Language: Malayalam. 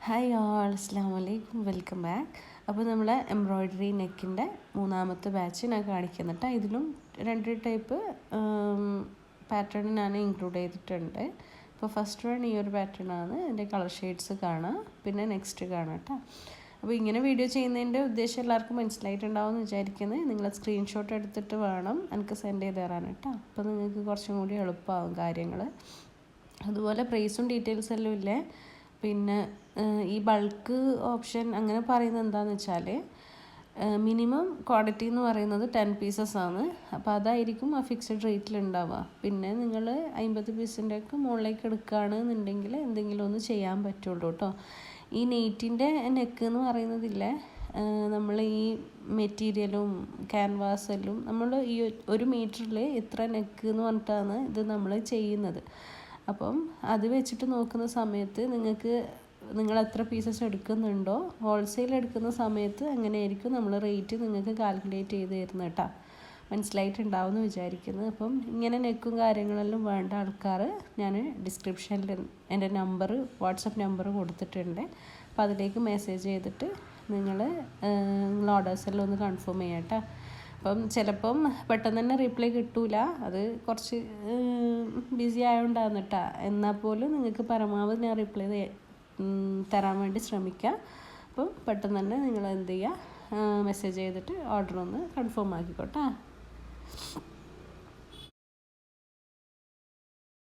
ഹായ് ഓൾ, അസ്സലാമു അലൈക്കും, വെൽക്കം ബാക്ക്. അപ്പോൾ നമ്മൾ എംബ്രോയ്ഡറി നെക്കിൻ്റെ മൂന്നാമത്തെ ബാച്ച് ഞാൻ കാണിക്കുന്നുണ്ട്. ഇതിലും 2 ടൈപ്പ് പാറ്റേൺ ഞാൻ ഇൻക്ലൂഡ് ചെയ്തിട്ടുണ്ട്. അപ്പോൾ ഫസ്റ്റ് വൺ ഈ ഒരു പാറ്റേൺ ആണ്. എൻ്റെ കളർ ഷെയ്ഡ്സ് കാണാം, പിന്നെ നെക്സ്റ്റ് കാണാം കേട്ടോ. അപ്പോൾ ഇങ്ങനെ വീഡിയോ ചെയ്യുന്നതിൻ്റെ ഉദ്ദേശം എല്ലാവർക്കും മനസ്സിലായിട്ടുണ്ടാവും എന്ന് വിചാരിക്കുന്നത്. നിങ്ങൾ സ്ക്രീൻഷോട്ട് എടുത്തിട്ട് വേണം എനിക്ക് സെൻഡ് ചെയ്ത് തരാൻ കേട്ടോ. അപ്പോൾ നിങ്ങൾക്ക് കുറച്ചും കൂടി എളുപ്പമാകും കാര്യങ്ങൾ. അതുപോലെ പ്രൈസും ഡീറ്റെയിൽസ് എല്ലാം ഇല്ലേ. പിന്നെ ഈ ബൾക്ക് ഓപ്ഷൻ അങ്ങനെ പറയുന്നത് എന്താണെന്ന് വെച്ചാൽ മിനിമം ക്വാണ്ടിറ്റി എന്ന് പറയുന്നത് 10 പീസസ് ആണ്. അപ്പോൾ അതായിരിക്കും ആ ഫിക്സഡ് റേറ്റിൽ ഉണ്ടാവുക. പിന്നെ നിങ്ങൾ 50 പീസിൻ്റെയൊക്കെ മുകളിലേക്ക് എടുക്കുകയാണെന്നുണ്ടെങ്കിൽ എന്തെങ്കിലും ഒന്ന് ചെയ്യാൻ പറ്റുള്ളൂ കേട്ടോ. ഈ നെയ്റ്റിൻ്റെ നെക്ക് എന്ന് പറയുന്നതില്ലേ, നമ്മൾ ഈ മെറ്റീരിയലും ക്യാൻവാസെല്ലാം നമ്മൾ ഈ 1 മീറ്ററിൽ ഇത്ര നെക്ക് എന്ന് പറഞ്ഞിട്ടാണ് ഇത് നമ്മൾ ചെയ്യുന്നത്. അപ്പം അത് വെച്ചിട്ട് നോക്കുന്ന സമയത്ത് നിങ്ങൾ എത്ര പീസസ് എടുക്കുന്നുണ്ടോ, ഹോൾസെയിൽ എടുക്കുന്ന സമയത്ത് അങ്ങനെയായിരിക്കും നമ്മൾ റേറ്റ് നിങ്ങൾക്ക് കാൽക്കുലേറ്റ് ചെയ്ത് തരുന്നത് കേട്ടോ. മനസ്സിലായിട്ടുണ്ടാവും എന്ന് വിചാരിക്കുന്നത്. അപ്പം ഇങ്ങനെ നെക്കും കാര്യങ്ങളെല്ലാം വേണ്ട ആൾക്കാർ ഞാൻ ഡിസ്ക്രിപ്ഷനിൽ എൻ്റെ വാട്സപ്പ് നമ്പർ കൊടുത്തിട്ടുണ്ട്. അപ്പോൾ അതിലേക്ക് മെസ്സേജ് ചെയ്തിട്ട് നിങ്ങൾ ഓർഡേഴ്സ് എല്ലാം ഒന്ന് കൺഫേം ചെയ്യാം കേട്ടോ. അപ്പം ചിലപ്പം പെട്ടെന്ന് തന്നെ റിപ്ലൈ കിട്ടൂല, അത് കുറച്ച് ബിസി ആയതുകൊണ്ടാണ് കേട്ടോ. എന്നാൽ പോലും നിങ്ങൾക്ക് പരമാവധി ഞാൻ റിപ്ലൈ തരാൻ വേണ്ടി ശ്രമിക്കാം. അപ്പം പെട്ടെന്ന് തന്നെ നിങ്ങൾ എന്ത് ചെയ്യുക, മെസ്സേജ് ചെയ്തിട്ട് ഓർഡർ ഒന്ന് കൺഫേം ആക്കിക്കോട്ടെ.